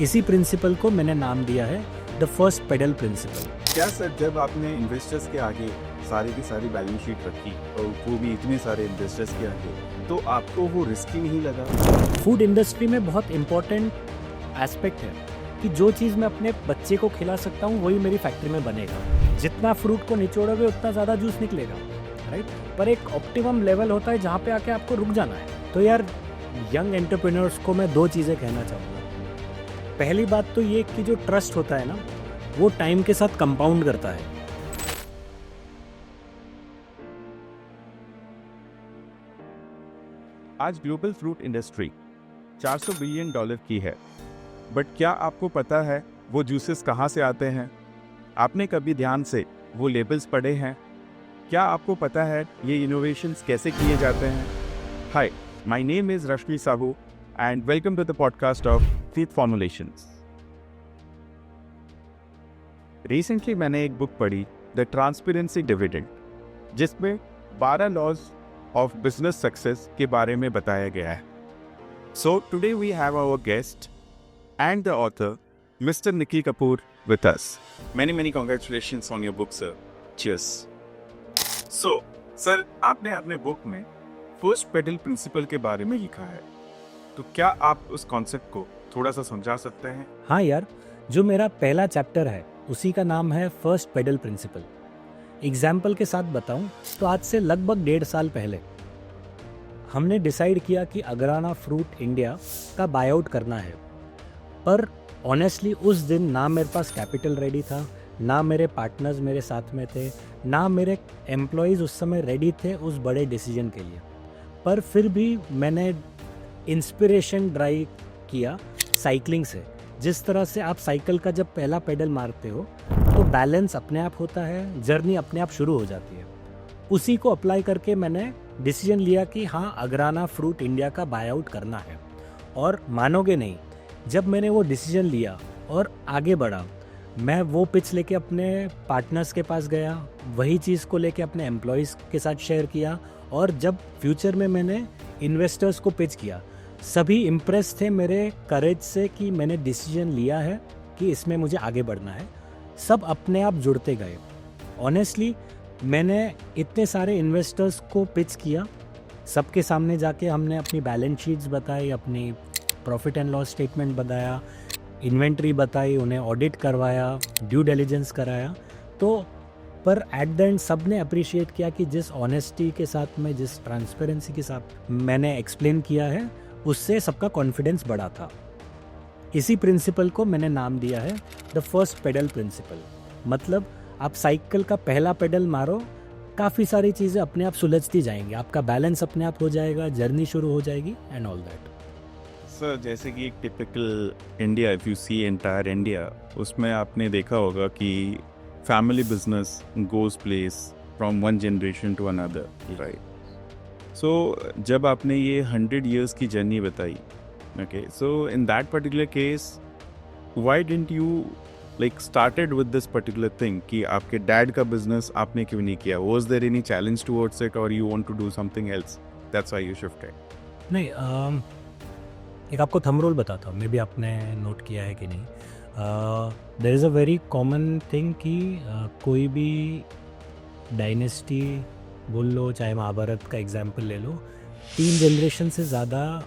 इसी प्रिंसिपल को मैंने नाम दिया है द फर्स्ट पेडल प्रिंसिपल। क्या सर, जब आपने इन्वेस्टर्स के आगे सारी की सारी बैलेंस शीट रखी और वो भी इतने सारे इन्वेस्टर्स के आगे, तो आपको वो रिस्की नहीं लगा? फूड इंडस्ट्री में बहुत इम्पोर्टेंट एस्पेक्ट है कि जो चीज़ मैं अपने बच्चे को खिला सकता हूँ वही मेरी फैक्ट्री में बनेगा। जितना फ्रूट को निचोड़ोगे उतना ज़्यादा जूस निकलेगा, राइट। पर एक ऑप्टिमम लेवल होता है जहाँ पे आके आपको रुक जाना है। तो यार, यंग एंटरप्रेन्योर्स को मैं 2 चीज़ें कहना चाहूँगा। पहली बात तो ये कि जो ट्रस्ट होता है ना, वो टाइम के साथ कंपाउंड करता है। आज ग्लोबल फ्रूट इंडस्ट्री $400 बिलियन की है, बट क्या आपको पता है वो जूसेस कहाँ से आते हैं? आपने कभी ध्यान से वो लेबल्स पढ़े हैं? क्या आपको पता है ये इनोवेशंस कैसे किए जाते हैं? Hi, my name is Rashmi Sahu and welcome to the podcast of feed formulations. Recently मैंने एक बुक पढ़ी, द ट्रांसपेरेंसी डिविडेंड, जिसमें 12 लॉज ऑफ बिजनेस सक्सेस के बारे में बताया गया है। So today we have our guest and the author mister Nikhil Kapoor with us. Many congratulations on your book sir. Cheers. So sir, आपने अपने बुक में फर्स्ट पेडल प्रिंसिपल के बारे में लिखा है, तो क्या आप उस कॉन्सेप्ट को थोड़ा सा समझा सकते हैं? हाँ यार, जो मेरा पहला चैप्टर है उसी का नाम है फर्स्ट पेडल प्रिंसिपल। एग्जाम्पल के साथ बताऊं तो आज से लगभग 1.5 साल पहले हमने डिसाइड किया कि अग्राना फ्रूट इंडिया का बायआउट करना है। पर ऑनेस्टली उस दिन ना मेरे पास कैपिटल रेडी था, ना मेरे पार्टनर्स मेरे साथ में थे, ना मेरे एम्प्लॉयज़ उस समय रेडी थे उस बड़े डिसीजन के लिए। पर फिर भी मैंने इंस्पिरेशन ड्राइव किया साइकिलिंग से। जिस तरह से आप साइकिल का जब पहला पेडल मारते हो तो बैलेंस अपने आप होता है, जर्नी अपने आप शुरू हो जाती है। उसी को अप्लाई करके मैंने डिसीजन लिया कि हाँ, अग्राना फ्रूट इंडिया का बायआउट करना है। और मानोगे नहीं, जब मैंने वो डिसीजन लिया और आगे बढ़ा, मैं वो पिच लेके अपने पार्टनर्स के पास गया, वही चीज़ को लेके अपने एम्प्लॉयज़ के साथ शेयर किया, और जब फ्यूचर में मैंने इन्वेस्टर्स को पिच किया, सभी इम्प्रेस थे मेरे करेज से कि मैंने डिसीजन लिया है कि इसमें मुझे आगे बढ़ना है। सब अपने आप जुड़ते गए। ऑनेस्टली मैंने इतने सारे इन्वेस्टर्स को पिच किया, सबके सामने जाके हमने अपनी बैलेंस शीट्स बताई, अपनी प्रॉफिट एंड लॉस स्टेटमेंट बताया, इन्वेंट्री बताई, उन्हें ऑडिट करवाया, ड्यू डिलिजेंस कराया। तो पर एट द एंड सब ने अप्रिशिएट किया कि जिस ऑनेस्टी के साथ में, जिस ट्रांसपेरेंसी के साथ मैंने एक्सप्लेन किया है, उससे सबका कॉन्फिडेंस बढ़ा था। इसी प्रिंसिपल को मैंने नाम दिया है द फर्स्ट पेडल प्रिंसिपल। मतलब आप साइकिल का पहला पेडल मारो, काफ़ी सारी चीज़ें अपने आप सुलझती जाएंगी, आपका बैलेंस अपने आप हो जाएगा, जर्नी शुरू हो जाएगी एंड ऑल दैट। सर, जैसे कि एक typical India, if you see entire India, उसमें आपने देखा होगा कि family business goes place from one generation to another, right? So जब आपने ये 100 years की जर्नी बताई, okay, so in that particular case why didn't you like started with this particular thing कि आपके डैड का बिजनेस आपने क्यों नहीं किया? Was there any challenge towards it और you want to do something else, that's why you shifted? नहीं, एक आपको थंब रूल बताता हूँ, मे बी आपने नोट किया है कि नहीं। There is a very common thing कि कोई भी डायनेस्टी बोल लो, चाहे महाभारत का एग्जाम्पल ले लो, 3 जनरेशन से ज़्यादा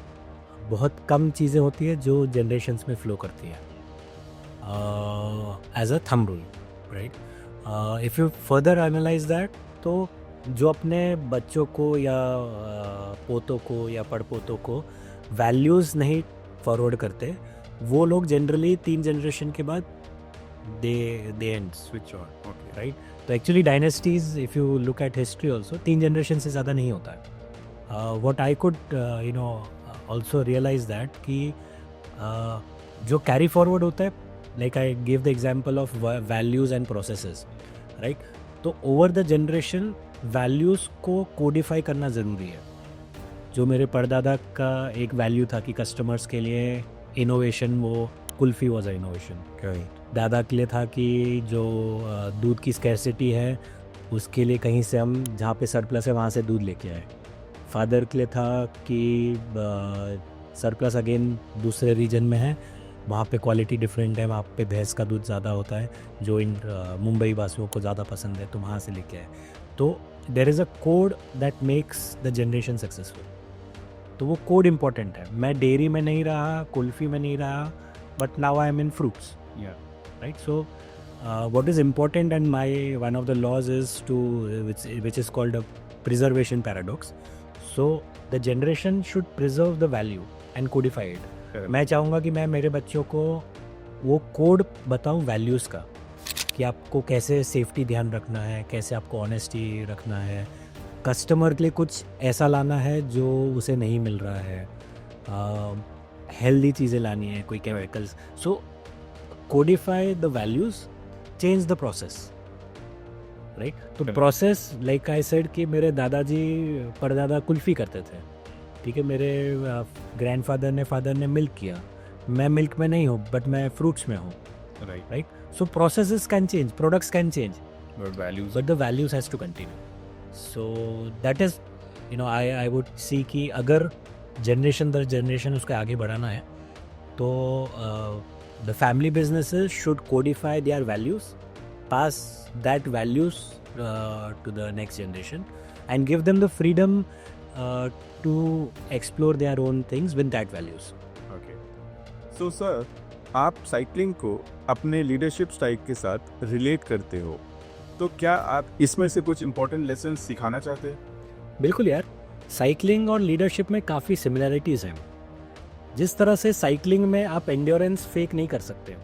बहुत कम चीज़ें होती है जो जनरेशन्स में फ़्लो करती है, as a thumb rule, right. If you further analyse that, तो जो अपने बच्चों को या पोतों को या पड़पोतों को वैल्यूज़ नहीं फॉरवर्ड करते, वो लोग जनरली 3 जनरेशन के बाद they and switch on, okay, right. तो actually dynasties, if you look at history also, 3 generation से ज़्यादा नहीं होता है। What I could also realize that कि जो कैरी फॉरवर्ड होता है, like I give the example of values and processes, right. तो ओवर द जनरेशन वैल्यूज़ को कोडिफाई करना ज़रूरी है। जो मेरे परदादा का एक वैल्यू था कि कस्टमर्स के लिए इनोवेशन, वो कुल्फ़ी वॉज अ इनोवेशन। दादा के लिए था कि जो दूध की स्कैरसिटी है, उसके लिए कहीं से हम जहाँ पे सरप्लस है वहाँ से दूध लेके आए। फादर के लिए था कि सरप्लस अगेन दूसरे रीजन में है, वहाँ पे क्वालिटी डिफरेंट है, वहाँ पे भैंस का दूध ज़्यादा होता है जो इन मुंबई वासियों को ज़्यादा पसंद है, तो वहाँ से लेके आए। तो there is a code that makes the generation successful. तो वो कोड इम्पॉर्टेंट है। मैं डेयरी में नहीं रहा, कुल्फ़ी में नहीं रहा, but now I am in fruits, right? So what is important, and one of the laws is which is called a preservation paradox. So the generation should preserve the value and codify it. Correct. मैं चाहूँगा कि मैं मेरे बच्चों को वो code बताऊँ values का, कि आपको कैसे सेफ्टी ध्यान रखना है, कैसे आपको ऑनेस्टी रखना है, कस्टमर के लिए कुछ ऐसा लाना है जो उसे नहीं मिल रहा है, हेल्दी चीज़ें लानी है, कोई chemicals. So Codify the values, change the process, right? तो प्रोसेस, लाइक आई सेड, कि मेरे दादाजी परदादा कुल्फ़ी करते थे, ठीक है, मेरे ग्रैंडफादर फादर ने मिल्क किया, मैं मिल्क में नहीं हूँ बट मैं फ्रूट्स में हूँ, right? So processes can change, products can change, but the values has to continue. So that is, you know, I would see कि अगर जनरेशन दर जनरेशन उसको आगे बढ़ाना है तो the family businesses should codify their values, pass that values to the next generation, and give them the freedom to explore their own things with that values. Okay. So sir, आप cycling को अपने leadership style के साथ relate करते हो, तो क्या आप इसमें से कुछ इंपॉर्टेंट लेसन सिखाना चाहते हैं? बिल्कुल यार, साइकिलिंग और लीडरशिप में काफ़ी सिमिलरिटीज़ हैं। जिस तरह से साइकिलिंग में आप एंड्योरेंस फेक नहीं कर सकते,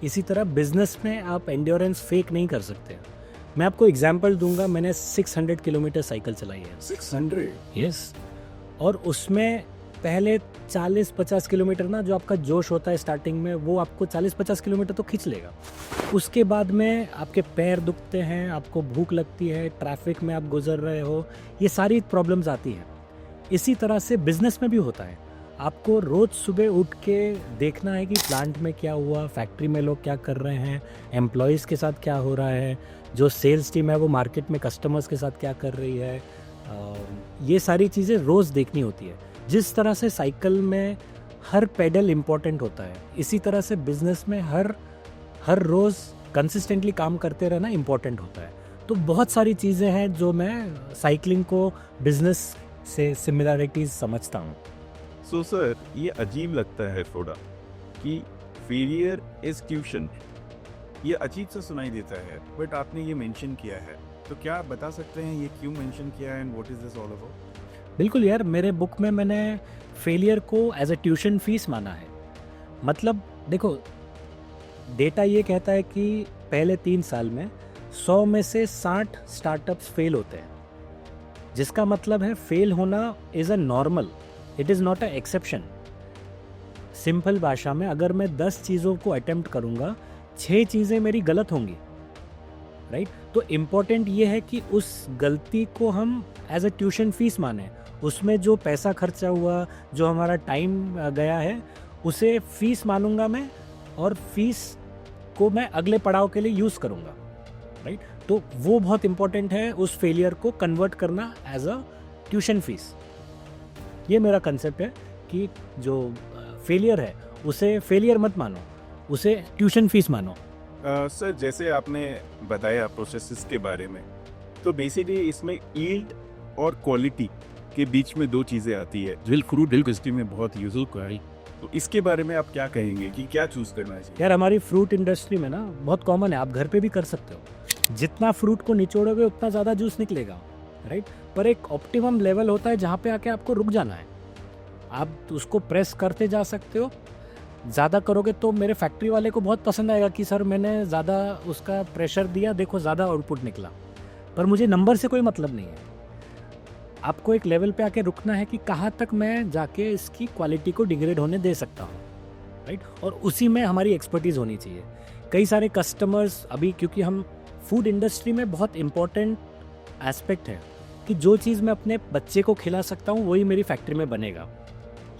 इसी तरह बिजनेस में आप एंड्योरेंस फेक नहीं कर सकते। मैं आपको एग्जांपल दूंगा, मैंने 600 किलोमीटर साइकिल चलाई है। 600? यस। और उसमें पहले 40-50 किलोमीटर ना, जो आपका जोश होता है स्टार्टिंग में, वो आपको 40-50 किलोमीटर तो खींच लेगा। उसके बाद में आपके पैर दुखते हैं, आपको भूख लगती है, ट्रैफिक में आप गुजर रहे हो, ये सारी प्रॉब्लम्स आती हैं। इसी तरह से बिजनेस में भी होता है। आपको रोज़ सुबह उठ के देखना है कि प्लांट में क्या हुआ, फैक्ट्री में लोग क्या कर रहे हैं, एम्प्लॉयज़ के साथ क्या हो रहा है, जो सेल्स टीम है वो मार्केट में कस्टमर्स के साथ क्या कर रही है। ये सारी चीज़ें रोज़ देखनी होती है। जिस तरह से साइकिल में हर पेडल इम्पॉर्टेंट होता है, इसी तरह से बिजनेस में हर रोज़ कंसिस्टेंटली काम करते रहना इम्पॉर्टेंट होता है। तो बहुत सारी चीज़ें हैं जो मैं साइकिलिंग को बिजनेस से सिमिलरिटीज़ समझता हूँ। सो सर, ये अजीब लगता है थोड़ा कि फेलियर इज ट्यूशन, ये अजीब सा सुनाई देता है, बट आपने ये मेंशन किया है, तो क्या आप बता सकते हैं ये क्यों मेंशन किया है and what is this all about? बिल्कुल यार, मेरे बुक में मैंने फेलियर को एज अ ट्यूशन फीस माना है। मतलब देखो, डेटा ये कहता है कि पहले 3 साल में 100 में से 60 स्टार्टअप्स फेल होते हैं, जिसका मतलब है फेल होना is a normal, it is not a exception. Simple भाषा में, अगर मैं 10 चीज़ों को अटेम्प्ट करूँगा, 6 चीज़ें मेरी गलत होंगी, राइट? तो इम्पॉर्टेंट ये है कि उस गलती को हम एज अ ट्यूशन फीस माने। उसमें जो पैसा खर्चा हुआ, जो हमारा टाइम गया है, उसे फीस मानूंगा मैं, और फीस को मैं अगले पड़ाव के लिए यूज़ करूँगा, राइट? तो वो बहुत इम्पॉर्टेंट है, उस फेलियर को कन्वर्ट करना एज अ ट्यूशन फीस। ये मेरा कंसेप्ट है कि जो फेलियर है उसे फेलियर मत मानो, उसे ट्यूशन फीस मानो। सर, जैसे आपने बताया प्रोसेसेस के बारे में, तो बेसिकली इसमें यील्ड और क्वालिटी के बीच में 2 चीज़ें आती है, जो फ्रूट इंडस्ट्री में बहुत यूजफुल है। तो इसके बारे में आप क्या कहेंगे कि क्या चूज़ करना चाहिए? यार, हमारी फ्रूट इंडस्ट्री में ना बहुत कॉमन है, आप घर पे भी कर सकते हो। जितना फ्रूट को निचोड़ोगे उतना ज़्यादा जूस निकलेगा, राइट? पर एक ऑप्टिमम लेवल होता है जहाँ पे आके आपको रुक जाना है। आप उसको प्रेस करते जा सकते हो। ज़्यादा करोगे तो मेरे फैक्ट्री वाले को बहुत पसंद आएगा कि सर मैंने ज़्यादा उसका प्रेशर दिया, देखो ज़्यादा आउटपुट निकला। पर मुझे नंबर से कोई मतलब नहीं है। आपको एक लेवल पे आके रुकना है कि कहाँ तक मैं जाके इसकी क्वालिटी को डिग्रेड होने दे सकता हूँ, राइट? और उसी में हमारी एक्सपर्टीज़ होनी चाहिए। कई सारे कस्टमर्स अभी, क्योंकि हम फूड इंडस्ट्री में बहुत इम्पोर्टेंट एस्पेक्ट है कि जो चीज़ मैं अपने बच्चे को खिला सकता हूँ वही मेरी फैक्ट्री में बनेगा।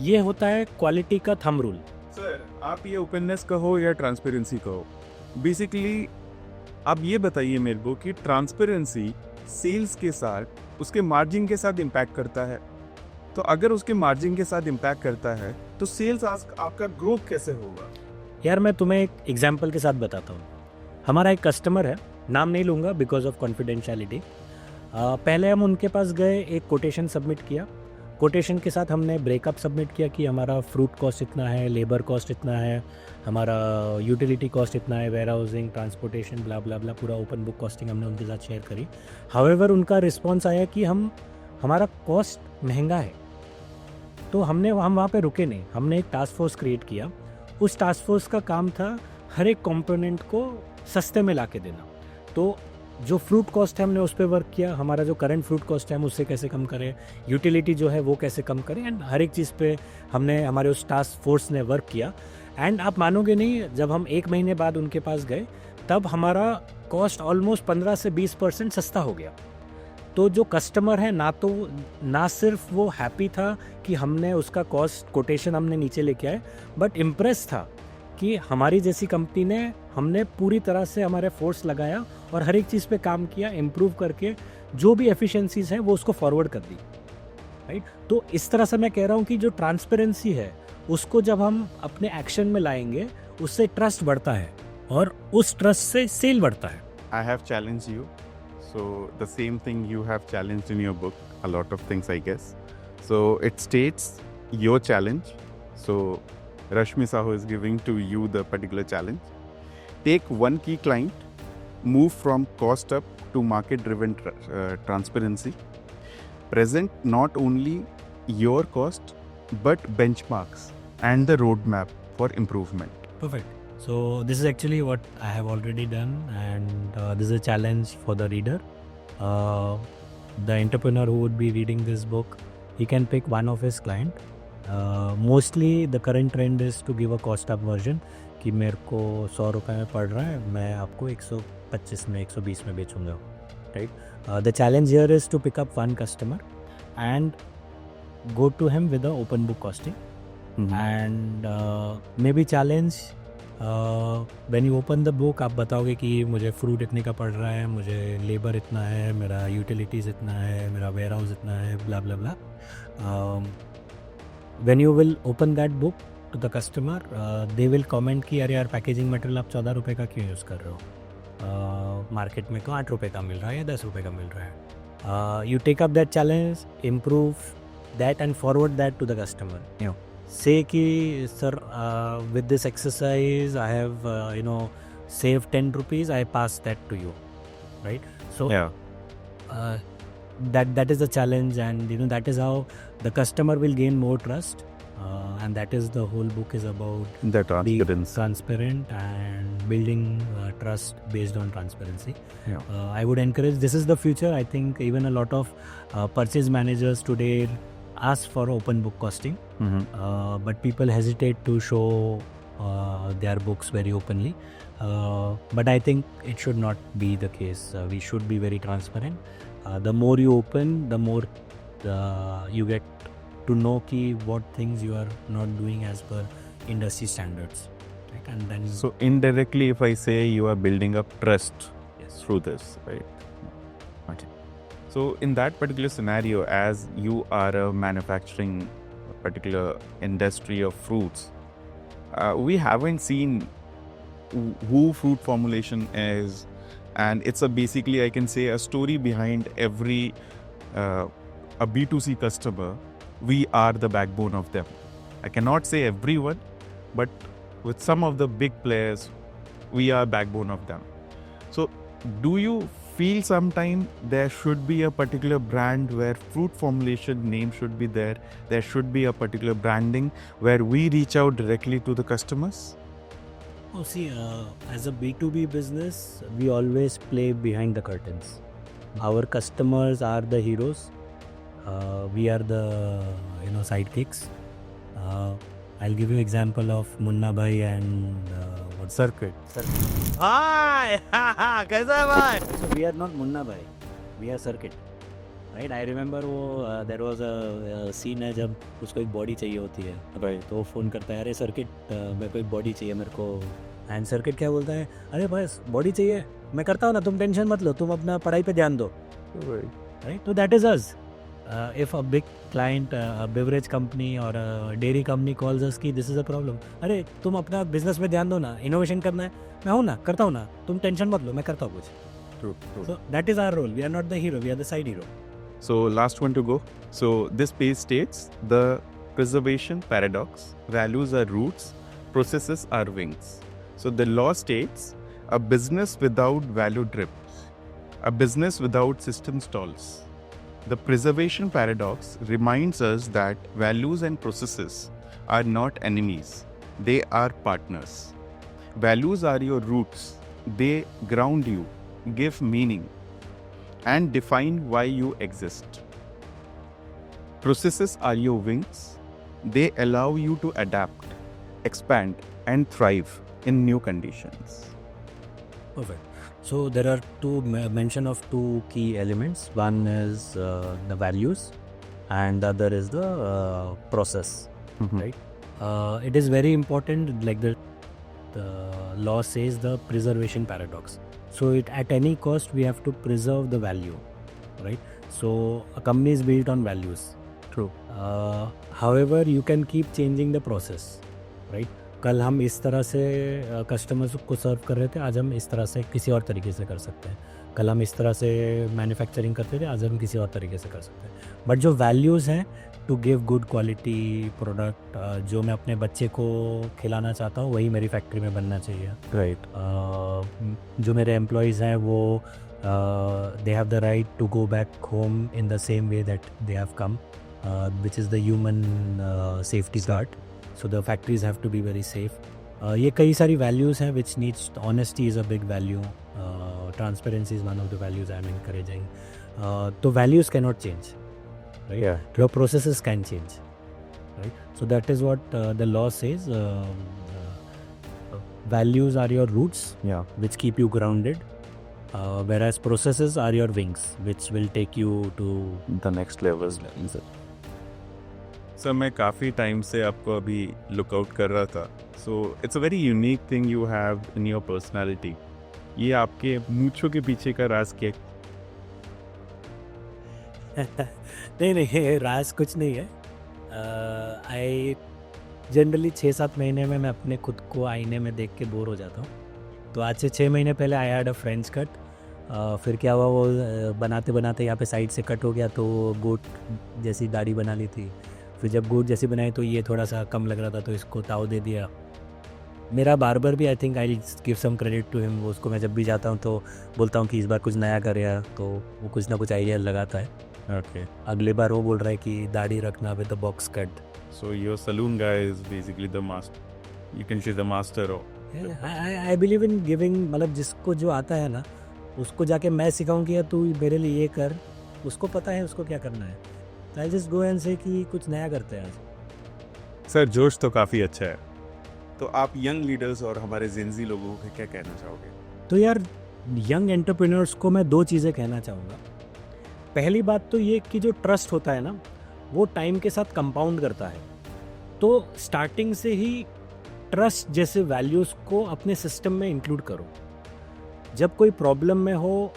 ये होता है क्वालिटी का थंब रूल। सर, आप ये ओपननेस कहो या ट्रांसपेरेंसी कहो, बेसिकली आप ये बताइए मेरे को कि ट्रांसपेरेंसी सेल्स के साथ उसके मार्जिन के साथ इम्पैक्ट करता है। तो अगर उसके मार्जिन के साथ इम्पैक्ट करता है तो सेल्स आपका ग्रोथ कैसे होगा? यार मैं तुम्हें एक एग्जाम्पल के साथ बताता हूँ। हमारा एक कस्टमर है, नाम नहीं लूँगा बिकॉज ऑफ कॉन्फिडेंशियलिटी। पहले हम उनके पास गए, एक कोटेशन सबमिट किया। कोटेशन के साथ हमने ब्रेकअप सबमिट किया कि हमारा फ्रूट कॉस्ट इतना है, लेबर कॉस्ट इतना है, हमारा यूटिलिटी कॉस्ट इतना है, where housing, transportation, blah blah ब्ला, पूरा ओपन बुक कॉस्टिंग हमने उनके साथ शेयर करी। हाउएवर उनका रिस्पॉन्स आया कि हमारा कॉस्ट महंगा है। तो हम वहाँ पे रुके नहीं, हमने एक टास्क फोर्स क्रिएट किया। उस टास्क फोर्स का काम था हर एक कंपोनेंट को सस्ते में ला के देना। तो जो फ्रूट कॉस्ट है हमने उस पर वर्क किया, हमारा जो करंट फ्रूट कॉस्ट है हम उससे कैसे कम करें, यूटिलिटी जो है वो कैसे कम करें, एंड हर एक चीज़ पे हमने हमारे उस टास्क फोर्स ने वर्क किया। एंड आप मानोगे नहीं, जब हम 1 महीने बाद उनके पास गए तब हमारा कॉस्ट ऑलमोस्ट 15 से 20% सस्ता हो गया। तो जो कस्टमर है ना सिर्फ वो हैप्पी था कि हमने उसका कॉस्ट कोटेशन हमने नीचे लेके आए, बट इम्प्रेस था कि हमारी जैसी कंपनी ने हमने पूरी तरह से हमारे फोर्स लगाया और हर एक चीज़ पे काम किया, इम्प्रूव करके जो भी एफिशिएंसीज हैं वो उसको फॉरवर्ड कर दी, राइट। तो इस तरह से मैं कह रहा हूँ कि जो ट्रांसपेरेंसी है उसको जब हम अपने एक्शन में लाएंगे उससे ट्रस्ट बढ़ता है और उस ट्रस्ट से सेल बढ़ता है। I have challenged you. So the same thing you have challenged in your book, a lot of things, I guess. So it states your challenge. So Rashmi Sahu is giving to you the particular challenge. Take one key client, move from cost up to market-driven transparency. Present not only your cost, but benchmarks and the roadmap for improvement. Perfect. So this is actually what I have already done, and this is a challenge for the reader. The entrepreneur who would be reading this book, he can pick one of his client. Mostly the current trend is to give a cost up version कि मेरे को 100 रुपये में पड़ रहा है, मैं आपको 125 में 120 में बेचूंगा, right? The challenge here is to pick up one customer and go to him with the open book costing. And maybe challenge when you open the book आप बताओगे कि मुझे फ्रूट इतने का पड़ रहा है, मुझे लेबर इतना है, मेरा यूटिलिटीज़ इतना है, मेरा वेयर हाउस इतना है, blah blah blah. When you will open that book to the customer, they will comment कि अरे यार पैकेजिंग मटेरियल आप 14 रुपये का क्यों यूज़ कर रहे हो, मार्केट में 8 रुपये का मिल रहा है या 10 रुपये का मिल रहा है। You take up that challenge, improve that and forward that to the customer. Say कि sir, with this exercise I have saved 10 rupees, I pass that to you, right? So that is the challenge, and that is how the customer will gain more trust, and that is the whole book is about, That being transparent and building trust based on transparency. I would encourage, this is the future. I think even a lot of purchase managers today ask for open book costing, but people hesitate to show their books very openly, but I think it should not be the case. We should be very transparent. The more you open, the more you get to know ki what things you are not doing as per industry standards, right? And then so indirectly, if I say, you are building up trust through this, right? Okay. So in that particular scenario, as you are a manufacturing particular industry of fruits, we haven't seen who fruit formulation is, and it's basically, I can say, a story behind every a B2C customer. We are the backbone of them. I cannot say everyone, but with some of the big players, we are backbone of them. So do you feel sometime there should be a particular brand where fruit formulation name should be there? There should be a particular branding where we reach out directly to the customers? Oh, see, as a B2B business, we always play behind the curtains. Our customers are the heroes. We are the sidekicks. I'll give you example of Munna Bhai and Circuit. Hi! कैसा है भाई? So we are not Munna Bhai. We are Circuit. Right? I remember there was a scene है जब उसको एक body चाहिए होती है, Right. तो वो फ़ोन करता है, अरे सर्किट मेरे को एक बॉडी चाहिए मेरे को, एंड सर्किट क्या बोलता है, अरे बस बॉडी चाहिए, मैं करता हूँ ना, तुम टेंशन मत लो, तुम अपना पढ़ाई पे ध्यान दो, Right. राइट? तो that is us, if a big client, a beverage company or a dairy company calls us कि this is a problem, अरे तुम अपना बिजनेस में ध्यान दो ना, इनोवेशन करना है, मैं हूँ ना, करता हूँ ना, तुम टेंशन मत लो, मैं करता हूँ कुछ. True, true. So that is our role. We are not the hero, we are the side hero. So last one to go. So this page states the preservation paradox. Values are roots, processes are wings. So the law states a business without value drips, a business without system stalls. The preservation paradox reminds us that values and processes are not enemies, they are partners. Values are your roots, they ground you, give meaning, and define why you exist. Processes are your wings, they allow you to adapt, expand, and thrive in new conditions. Perfect. So there are mention of two key elements. One is the values, and the other is the process. Right. It is very important. Like the law says, the preservation paradox. So at any cost, we have to preserve the value. Right. So a company is built on values. True. However, you can keep changing the process. Right. कल हम इस तरह से customers को सर्व कर रहे थे, आज हम इस तरह से किसी और तरीके से कर सकते हैं. कल हम इस तरह से मैन्युफैक्चरिंग करते थे, आज हम किसी और तरीके से कर सकते हैं. बट जो वैल्यूज़ हैं to give good quality product, जो मैं अपने बच्चे को खिलाना चाहता हूँ वही मेरी फैक्ट्री में बनना चाहिए. Right. जो मेरे एम्प्लॉयज़ हैं वो they have the right to go back home in the same way that they have come, which is the human safety guard. So the factories have to be very safe. ये कई सारी values हैं which needs, honesty is a big value. Transparency is one of the values I am encouraging. तो values cannot change, right? Yeah. Your processes can change, right? So that is what the law says. Values are your roots, Yeah. which keep you grounded, whereas processes are your wings, which will take you to The next levels. Sir मैं काफ़ी time से आपको अभी lookout कर रहा था. So it's a very unique thing you have in your personality. ये आपके मूंछों के पीछे का राज क्या? नहीं राज कुछ नहीं है. आई जनरली 6-7 महीने में मैं अपने खुद को आईने में देख के बोर हो जाता हूँ. तो आज से 6 महीने पहले I had a French cut. फिर क्या हुआ, वो बनाते बनाते यहाँ पे साइड से कट हो गया तो गोट जैसी दाढ़ी बना ली थी. फिर जब गोट जैसी बनाई तो ये थोड़ा सा कम लग रहा था तो इसको ताव दे दिया. मेरा बार्बर भी, I think I give some credit to him, उसको मैं जब भी जाता हूँ तो बोलता हूँ कि इस बार कुछ नया करे यार, तो वो कुछ ना कुछ आइडिया लगाता है. ओके. अगले बार वो बोल रहा है कि दाढ़ी रखना with the box cut. So your salon guy is basically the master, you can say the master of. I believe in giving, मतलब जिसको जो आता है ना उसको जाके मैं सिखाऊं कि यार तू मेरे लिए ये कर, उसको पता है उसको क्या करना है. आई जस्ट गो एंड से कि कुछ नया करते हैं आज. सर जोश तो काफ़ी अच्छा है. तो आप यंग लीडर्स और हमारे जेनजी लोगों को क्या कहना चाहोगे? तो यार यंग एंटरप्रेन्योर्स को मैं 2 चीज़ें कहना चाहूँगा. पहली बात तो ये कि जो ट्रस्ट होता है ना वो टाइम के साथ कंपाउंड करता है. तो स्टार्टिंग से ही ट्रस्ट जैसे वैल्यूज़ को अपने सिस्टम में इंक्लूड करो. जब कोई प्रॉब्लम में हो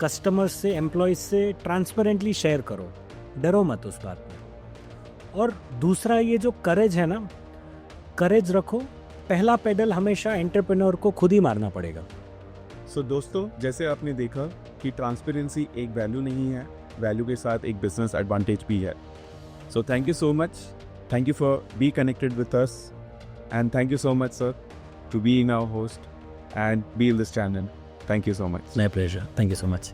कस्टमर्स से, एम्प्लॉयज़ से ट्रांसपेरेंटली शेयर करो, डरो मत उस बात में. और दूसरा ये जो करेज है ना, करेज रखो. पहला पेडल हमेशा एंटरप्रेन्योर को खुद ही मारना पड़ेगा. सो दोस्तों, जैसे आपने देखा कि ट्रांसपेरेंसी एक वैल्यू नहीं है, वैल्यू के साथ एक बिजनेस एडवांटेज भी है. So thank you so much, thank you for be connected with us, and thank you so much sir to be in our host and be in this channel. Thank you so much. My pleasure. Thank you so much.